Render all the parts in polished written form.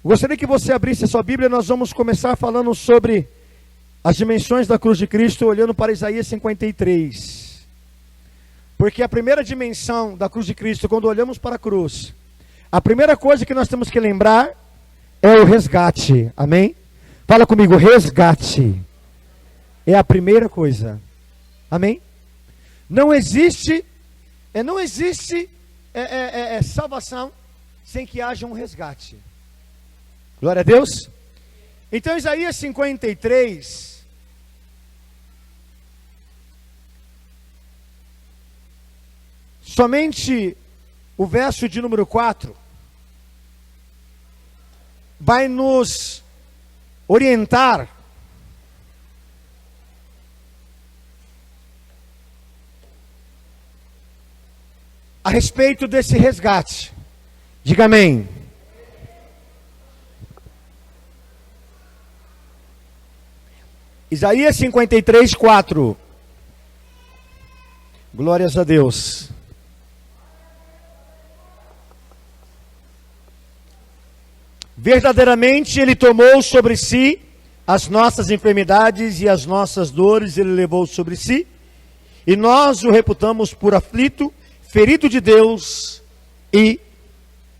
Gostaria que você abrisse a sua Bíblia. Nós vamos começar falando sobre as dimensões da cruz de Cristo, olhando para Isaías 53. Porque a primeira dimensão da cruz de Cristo, quando olhamos para a cruz, a primeira coisa que nós temos que lembrar é o resgate. Amém? Fala comigo, resgate. É a primeira coisa. Amém? Não existe salvação sem que haja um resgate. Glória a Deus. Então Isaías 53, somente o verso de número 4, vai nos orientar a respeito desse resgate. Diga amém. Isaías 53, 4. Glórias a Deus. Verdadeiramente Ele tomou sobre si as nossas enfermidades e as nossas dores Ele levou sobre si, e nós o reputamos por aflito, ferido de Deus e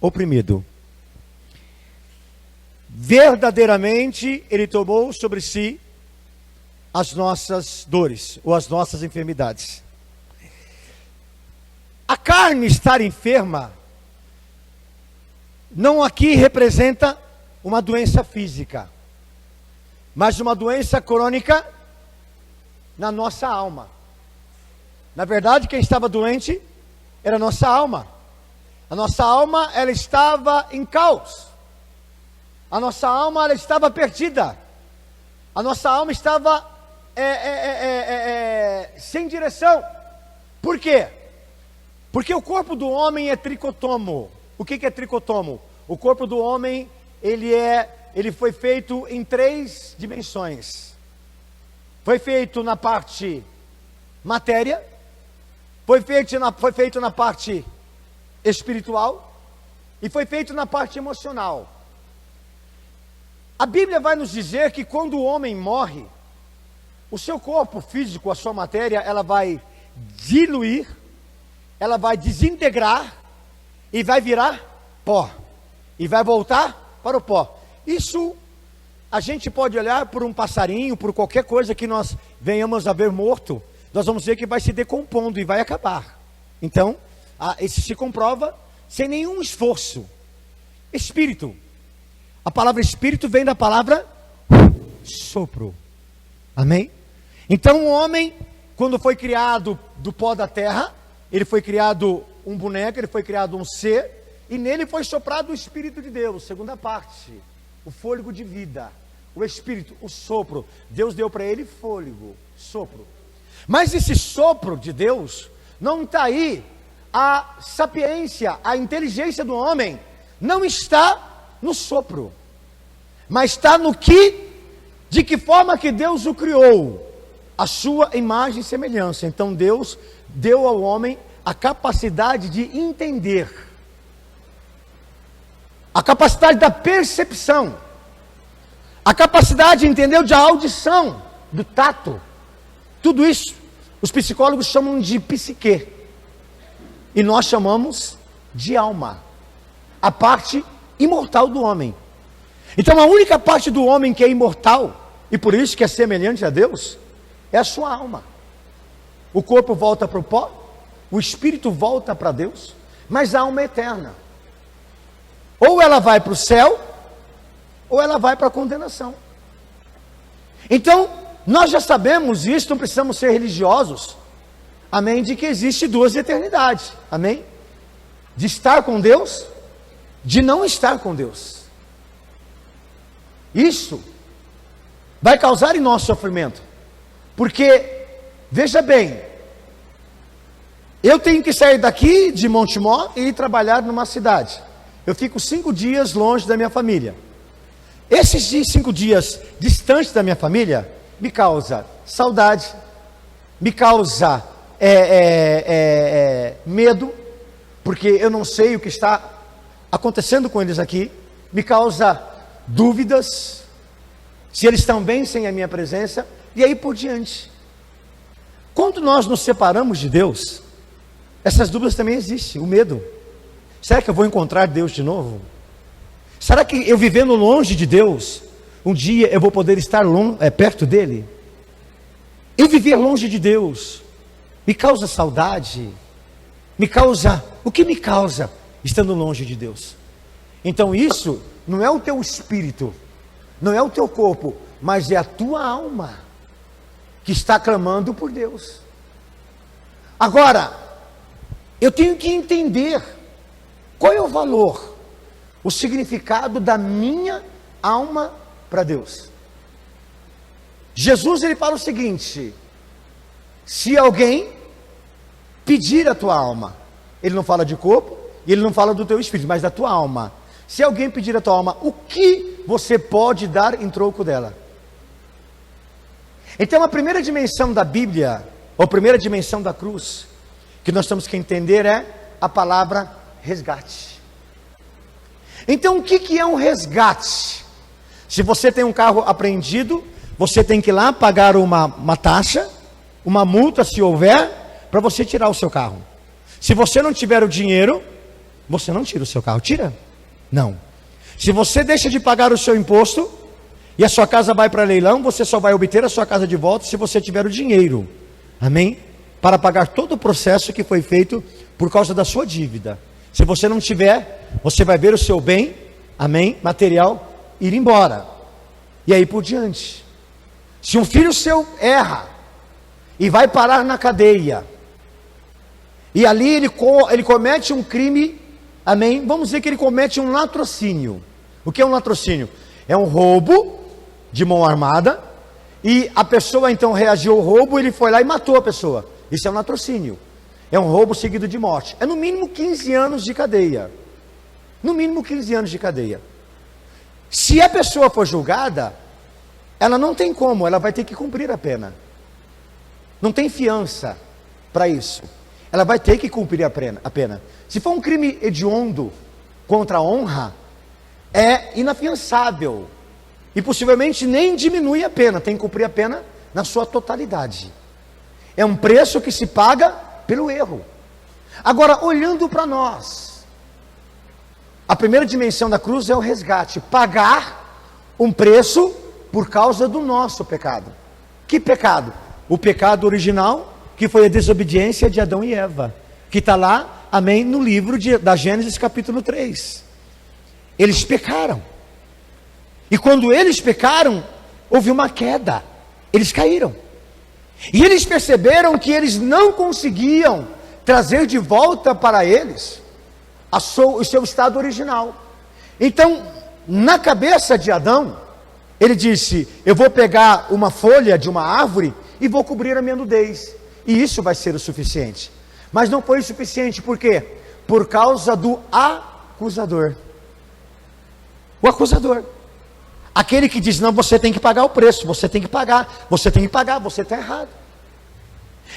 oprimido. Verdadeiramente Ele tomou sobre si as nossas dores, ou as nossas enfermidades. A carne estar enferma, não aqui representa uma doença física, mas uma doença crônica na nossa alma. Na verdade, quem estava doente era a nossa alma. A nossa alma, ela estava em caos. A nossa alma, ela estava perdida. A nossa alma estava sem direção. Por quê? Porque o corpo do homem é tricotomo. O que é tricotomo? O corpo do homem, ele foi feito em 3 dimensões. Foi feito na parte matéria, foi feito na parte espiritual e foi feito na parte emocional. A Bíblia vai nos dizer que quando o homem morre, o seu corpo físico, a sua matéria, ela vai diluir, ela vai desintegrar e vai virar pó. E vai voltar para o pó. Isso a gente pode olhar por um passarinho, por qualquer coisa que nós venhamos a ver morto, nós vamos ver que vai se decompondo e vai acabar. Então, isso se comprova sem nenhum esforço. Espírito. A palavra espírito vem da palavra sopro. Amém? Então o homem, quando foi criado do pó da terra, ele foi criado um boneco, ele foi criado um ser, e nele foi soprado o Espírito de Deus, segunda parte, o fôlego de vida, o Espírito, o sopro. Deus deu para ele fôlego, sopro. Mas esse sopro de Deus, não está aí, a sapiência, a inteligência do homem, não está no sopro, mas está no de que forma que Deus o criou, a sua imagem e semelhança. Então Deus deu ao homem a capacidade de entender, a capacidade da percepção, a capacidade, entendeu, de audição, do tato. Tudo isso os psicólogos chamam de psique, e nós chamamos de alma, a parte imortal do homem. Então a única parte do homem que é imortal, e por isso que é semelhante a Deus, é a sua alma. O corpo volta para o pó, o espírito volta para Deus, mas a alma é eterna. Ou ela vai para o céu, ou ela vai para a condenação. Então, nós já sabemos isso, não precisamos ser religiosos, amém, de que existe 2 eternidades, amém? De estar com Deus, de não estar com Deus. Isso vai causar em nós sofrimento, porque, veja bem, eu tenho que sair daqui de Montemor e ir trabalhar numa cidade. Eu fico 5 dias longe da minha família. Esses 5 dias distante da minha família me causa saudade, me causa medo, porque eu não sei o que está acontecendo com eles aqui, me causa dúvidas, se eles estão bem sem a minha presença, e aí por diante. Quando nós nos separamos de Deus, essas dúvidas também existem, o medo. Será que eu vou encontrar Deus de novo? Será que eu vivendo longe de Deus, um dia eu vou poder estar perto dele? Eu viver longe de Deus me causa saudade, o que me causa estando longe de Deus? Então isso não é o teu espírito, não é o teu corpo, mas é a tua alma que está clamando por Deus. Agora, eu tenho que entender qual é o valor, o significado da minha alma para Deus. Jesus, ele fala o seguinte: se alguém pedir a tua alma, ele não fala de corpo, e ele não fala do teu espírito, mas da tua alma. Se alguém pedir a tua alma, o que você pode dar em troco dela? Então a primeira dimensão da Bíblia, ou a primeira dimensão da cruz, que nós temos que entender é a palavra resgate. Então o que é um resgate? Se você tem um carro apreendido, você tem que ir lá pagar uma taxa, uma multa se houver, para você tirar o seu carro. Se você não tiver o dinheiro, você não tira o seu carro, tira? Não. Se você deixa de pagar o seu imposto, e a sua casa vai para leilão, você só vai obter a sua casa de volta se você tiver o dinheiro, amém? Para pagar todo o processo que foi feito por causa da sua dívida. Se você não tiver, você vai ver o seu bem, amém, material, ir embora, e aí por diante. Se um filho seu erra, e vai parar na cadeia, e ali ele comete um crime, amém, vamos dizer que ele comete um latrocínio. O que é um latrocínio? É um roubo de mão armada, e a pessoa então reagiu ao roubo, ele foi lá e matou a pessoa. Isso é um latrocínio, é um roubo seguido de morte, é no mínimo 15 anos de cadeia, no mínimo 15 anos de cadeia. Se a pessoa for julgada, ela não tem como, ela vai ter que cumprir a pena, não tem fiança para isso, ela vai ter que cumprir a pena. Se for um crime hediondo contra a honra, é inafiançável, e possivelmente nem diminui a pena, tem que cumprir a pena na sua totalidade. É um preço que se paga pelo erro. Agora, olhando para nós, a primeira dimensão da cruz é o resgate, pagar um preço por causa do nosso pecado. Que pecado? O pecado original, que foi a desobediência de Adão e Eva, que está lá, amém, no livro da Gênesis capítulo 3. Eles pecaram, e quando eles pecaram, houve uma queda, eles caíram, e eles perceberam que eles não conseguiam trazer de volta para eles o seu estado original. Então, na cabeça de Adão, ele disse: eu vou pegar uma folha de uma árvore e vou cobrir a minha nudez, e isso vai ser o suficiente. Mas não foi o suficiente, por quê? Por causa do acusador. O acusador, aquele que diz: não, você tem que pagar o preço, você tem que pagar, você está errado.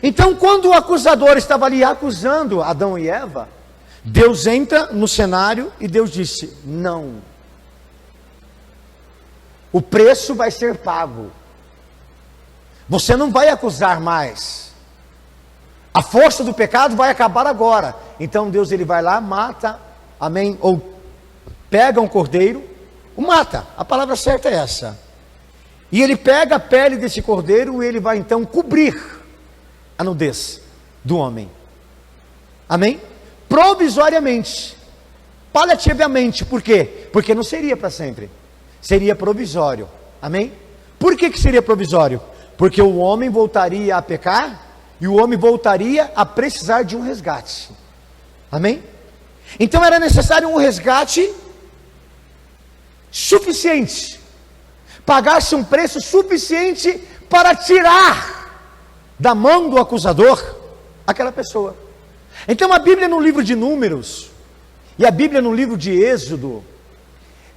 Então, quando o acusador estava ali acusando Adão e Eva, Deus entra no cenário e Deus disse: não, o preço vai ser pago, você não vai acusar mais, a força do pecado vai acabar agora. Então Deus, ele vai lá, mata, amém, ou pega um cordeiro, o mata, a palavra certa é essa, e ele pega a pele desse cordeiro e ele vai então cobrir a nudez do homem, amém, provisoriamente, paliativamente. Por quê? Porque não seria para sempre, seria provisório, amém. Por que seria provisório? Porque o homem voltaria a pecar, e o homem voltaria a precisar de um resgate, amém. Então era necessário um resgate suficiente, pagar-se um preço suficiente para tirar da mão do acusador aquela pessoa. Então a Bíblia no livro de Números, e a Bíblia no livro de Êxodo,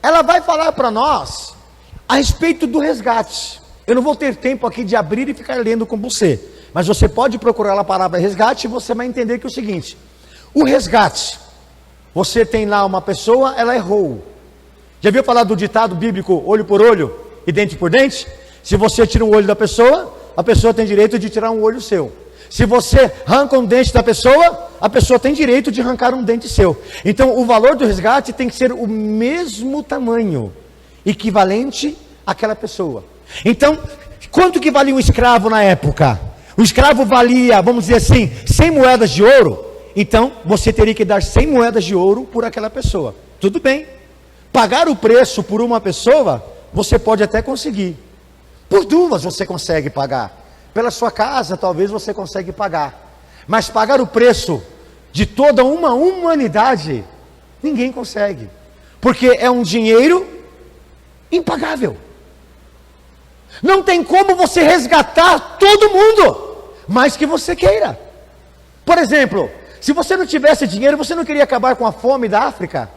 ela vai falar para nós a respeito do resgate. Eu não vou ter tempo aqui de abrir e ficar lendo com você, mas você pode procurar a palavra resgate e você vai entender que é o seguinte: o resgate, você tem lá uma pessoa, ela errou, Já viu falar do ditado bíblico, olho por olho e dente por dente? Se você tira um olho da pessoa, a pessoa tem direito de tirar um olho seu. Se você arranca um dente da pessoa, a pessoa tem direito de arrancar um dente seu. Então o valor do resgate tem que ser o mesmo tamanho, equivalente àquela pessoa. Então, quanto que valia um escravo na época? O escravo valia, vamos dizer assim, 100 moedas de ouro. Então, você teria que dar 100 moedas de ouro por aquela pessoa. Tudo bem. Pagar o preço por uma pessoa, você pode até conseguir. Por duas você consegue pagar. Pela sua casa, talvez você consegue pagar. Mas pagar o preço de toda uma humanidade, ninguém consegue. Porque é um dinheiro impagável. Não tem como você resgatar todo mundo, mais que você queira. Por exemplo, se você não tivesse dinheiro, você não queria acabar com a fome da África?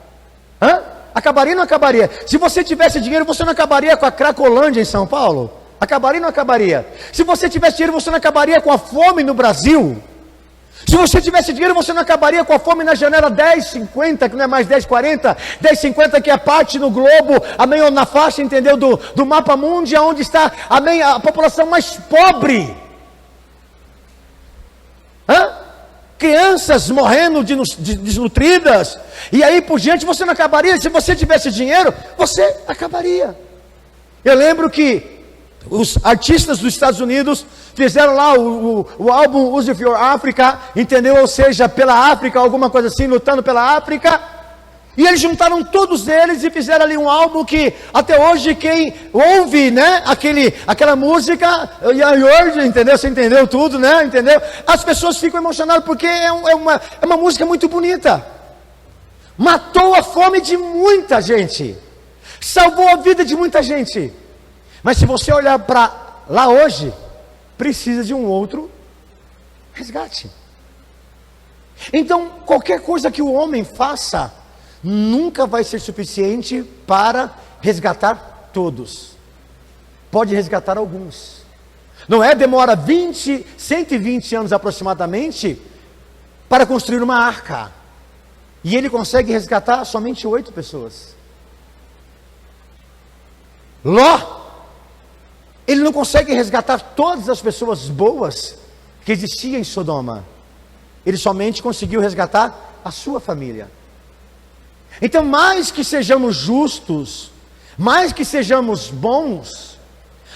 Acabaria ou não acabaria? Se você tivesse dinheiro, você não acabaria com a Cracolândia em São Paulo? Acabaria ou não acabaria? Se você tivesse dinheiro, você não acabaria com a fome no Brasil? Se você tivesse dinheiro, você não acabaria com a fome na janela 10,50, que não é mais 10,40, 10,50 que é parte no globo, meio na faixa, entendeu, do mapa mundial, onde está a população mais pobre. Crianças morrendo desnutridas, e aí por diante você não acabaria. Se você tivesse dinheiro, você acabaria. Eu lembro que os artistas dos Estados Unidos fizeram lá o álbum Use of Your Africa, entendeu? Ou seja, pela África, alguma coisa assim, lutando pela África. E eles juntaram todos eles e fizeram ali um álbum que até hoje quem ouve, né, aquela música, entendeu? Você entendeu tudo, né? Entendeu? As pessoas ficam emocionadas porque é uma música muito bonita. Matou a fome de muita gente. Salvou a vida de muita gente. Mas se você olhar para lá hoje, precisa de um outro resgate. Então, qualquer coisa que o homem faça, nunca vai ser suficiente para resgatar todos. Pode resgatar alguns. Não é? Demora 120 anos aproximadamente para construir uma arca. E ele consegue resgatar somente 8 pessoas. Ló, ele não consegue resgatar todas as pessoas boas que existiam em Sodoma. Ele somente conseguiu resgatar a sua família. Então, mais que sejamos justos, mais que sejamos bons,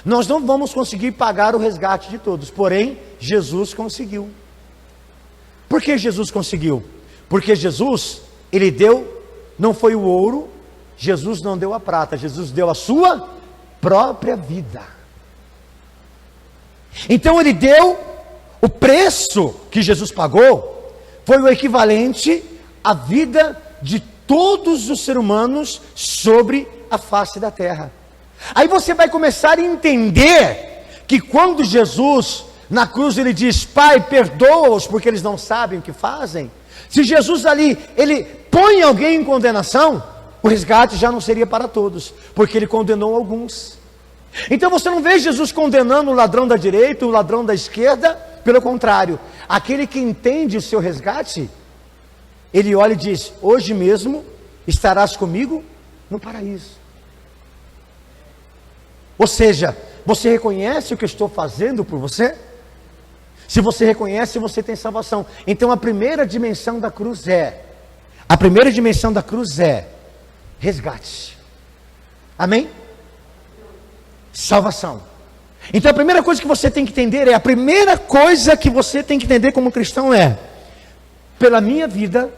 nós não vamos conseguir pagar o resgate de todos. Porém, Jesus conseguiu. Por que Jesus conseguiu? Porque Jesus, ele deu, não foi o ouro, Jesus não deu a prata, Jesus deu a sua própria vida. Então ele deu, o preço que Jesus pagou, foi o equivalente à vida de todos os seres humanos sobre a face da terra. Aí você vai começar a entender que quando Jesus, na cruz, ele diz: Pai, perdoa-os porque eles não sabem o que fazem. Se Jesus ali, ele põe alguém em condenação, o resgate já não seria para todos, porque ele condenou alguns. Então você não vê Jesus condenando o ladrão da direita, o ladrão da esquerda. Pelo contrário, aquele que entende o seu resgate, ele olha e diz: hoje mesmo estarás comigo no paraíso. Ou seja, você reconhece o que eu estou fazendo por você? Se você reconhece, você tem salvação. Então a primeira dimensão da cruz é resgate. Amém? Salvação. Então a primeira coisa que você tem que entender como cristão é: pela minha vida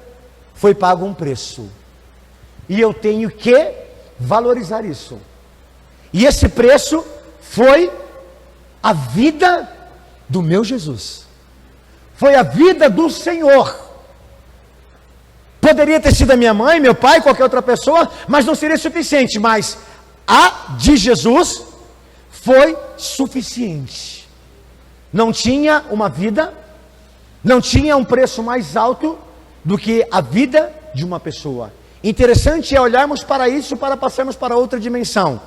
foi pago um preço, e eu tenho que valorizar isso. E esse preço foi a vida do meu Jesus, foi a vida do Senhor. Poderia ter sido a minha mãe, meu pai, qualquer outra pessoa, mas não seria suficiente. Mas a de Jesus foi suficiente. Não tinha uma vida, não tinha um preço mais alto do que a vida de uma pessoa. Interessante é olharmos para isso para passarmos para outra dimensão.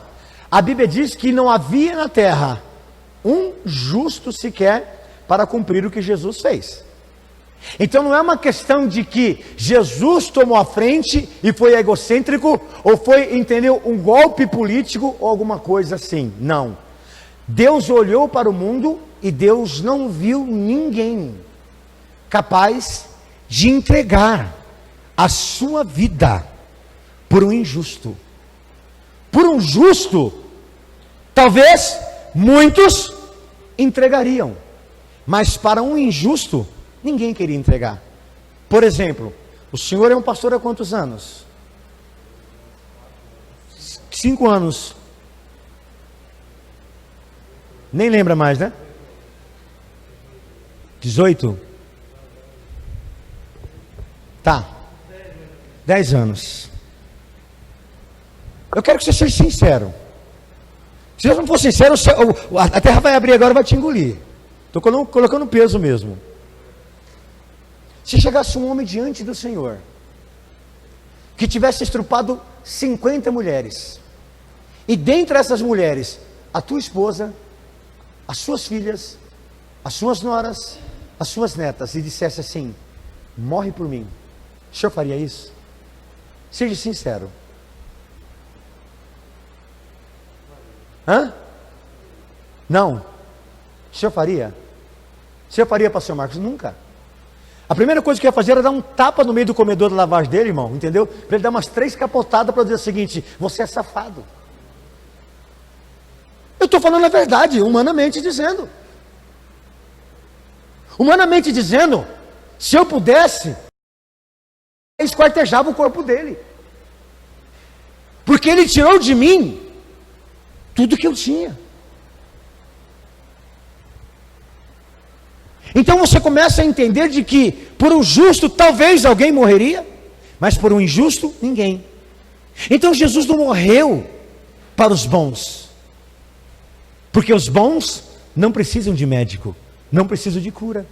A Bíblia diz que não havia na terra um justo sequer para cumprir o que Jesus fez. Então não é uma questão de que Jesus tomou a frente e foi egocêntrico, ou foi, entendeu, um golpe político ou alguma coisa assim. Não. Deus olhou para o mundo e Deus não viu ninguém capaz de entregar a sua vida por um injusto. Por um justo, talvez muitos entregariam, mas para um injusto, ninguém queria entregar. Por exemplo, o senhor é um pastor há quantos anos? 5 anos. Nem lembra mais, né? 18? Tá. 10 anos. Eu quero que você seja sincero. Se você não for sincero, a terra vai abrir agora e vai te engolir. Estou colocando peso mesmo. Se chegasse um homem diante do Senhor, que tivesse estrupado 50 mulheres, e dentre essas mulheres, a tua esposa, as suas filhas, as suas noras, as suas netas, e dissesse assim: morre por mim, o senhor faria isso? Seja sincero. Hã? Não. O senhor faria? O senhor faria, pastor Marcos? Nunca. A primeira coisa que eu ia fazer era dar um tapa no meio do comedor da lavagem dele, irmão, entendeu? Para ele dar umas 3 capotadas para dizer o seguinte: você é safado. Eu estou falando a verdade, humanamente dizendo. Humanamente dizendo, se eu pudesse, eu esquartejava o corpo dele. Porque ele tirou de mim tudo que eu tinha. Então você começa a entender de que por um justo talvez alguém morreria, mas por um injusto ninguém. Então Jesus não morreu para os bons, porque os bons não precisam de médico, não precisam de cura.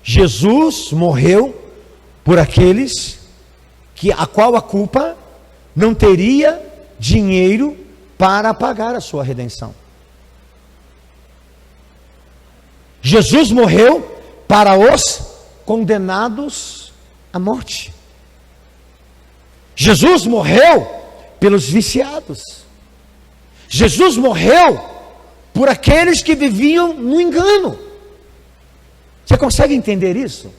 Jesus morreu por aqueles que a qual a culpa não teria dinheiro para pagar a sua redenção. Jesus morreu para os condenados à morte. Jesus morreu pelos viciados. Jesus morreu por aqueles que viviam no engano. Você consegue entender isso?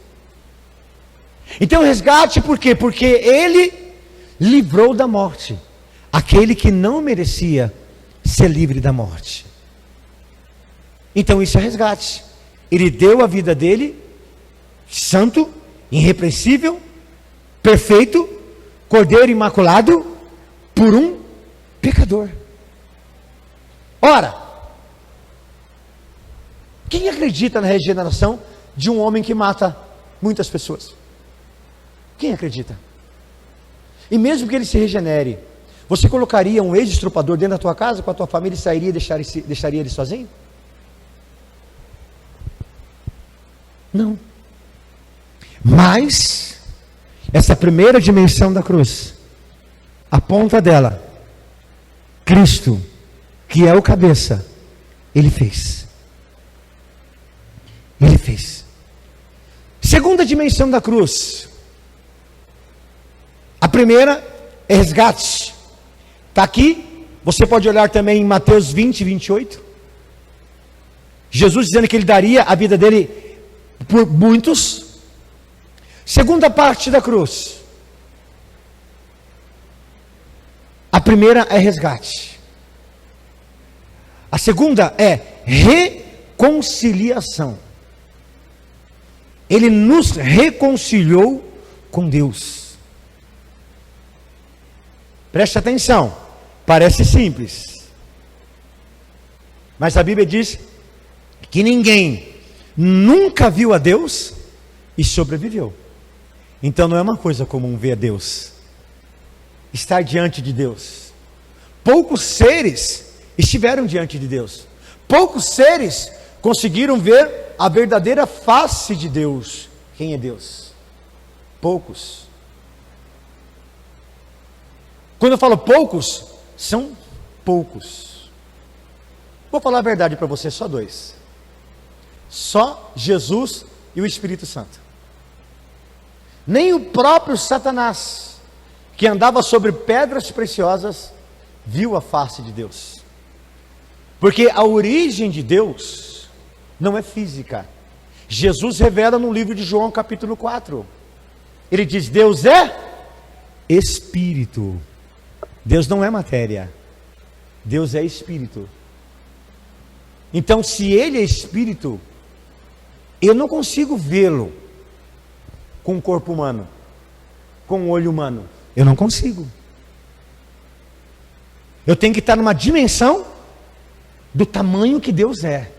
Então resgate por quê? Porque ele livrou da morte aquele que não merecia ser livre da morte. Então isso é resgate. Ele deu a vida dele, santo, irrepreensível, perfeito, cordeiro imaculado, por um pecador. Ora, quem acredita na regeneração de um homem que mata muitas pessoas? Quem acredita? E mesmo que ele se regenere, você colocaria um ex-estrupador dentro da tua casa com a tua família e sairia e deixaria ele sozinho? Não. Mas essa primeira dimensão da cruz, a ponta dela, Cristo, que é o cabeça, ele fez. Ele fez. Segunda dimensão da cruz. A primeira é resgate. Está aqui. Você pode olhar também em Mateus 20, 28. Jesus dizendo que ele daria a vida dele por muitos. Segunda parte da cruz. A primeira é resgate. A segunda é reconciliação. Ele nos reconciliou com Deus. Preste atenção. Parece simples, mas a Bíblia diz que ninguém nunca viu a Deus e sobreviveu. Então não é uma coisa comum ver a Deus, estar diante de Deus. Poucos seres estiveram diante de Deus. Poucos seres conseguiram ver a verdadeira face de Deus. Quem é Deus? Poucos. Quando eu falo poucos, são poucos. Vou falar a verdade para você, só 2. Só Jesus e o Espírito Santo. Nem o próprio Satanás, que andava sobre pedras preciosas, viu a face de Deus. Porque a origem de Deus não é física. Jesus revela no livro de João capítulo 4. Ele diz: Deus é Espírito. Deus não é matéria. Deus é Espírito. Então, se Ele é Espírito, eu não consigo vê-lo com o corpo humano, com o olho humano. Eu não consigo. Eu tenho que estar numa dimensão do tamanho que Deus é.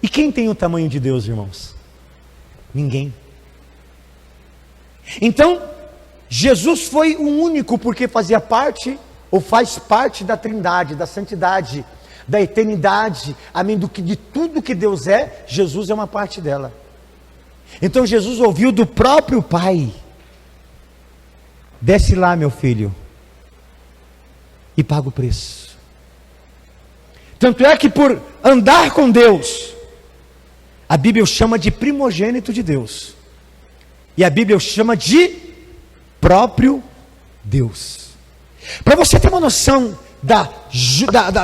E quem tem o tamanho de Deus, irmãos? Ninguém. Então, Jesus foi o único, porque fazia parte, ou faz parte da Trindade, da santidade, da eternidade, amém, de tudo que Deus é. Jesus é uma parte dela. Então Jesus ouviu do próprio Pai: desce lá, meu filho, e paga o preço. Tanto é que por andar com Deus, a Bíblia o chama de primogênito de Deus, e a Bíblia o chama de próprio Deus. Para você ter uma noção da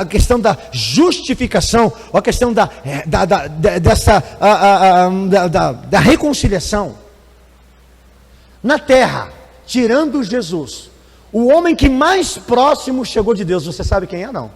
questão da justificação, ou a questão da reconciliação, na terra, tirando Jesus, o homem que mais próximo chegou de Deus, você sabe quem é? Não.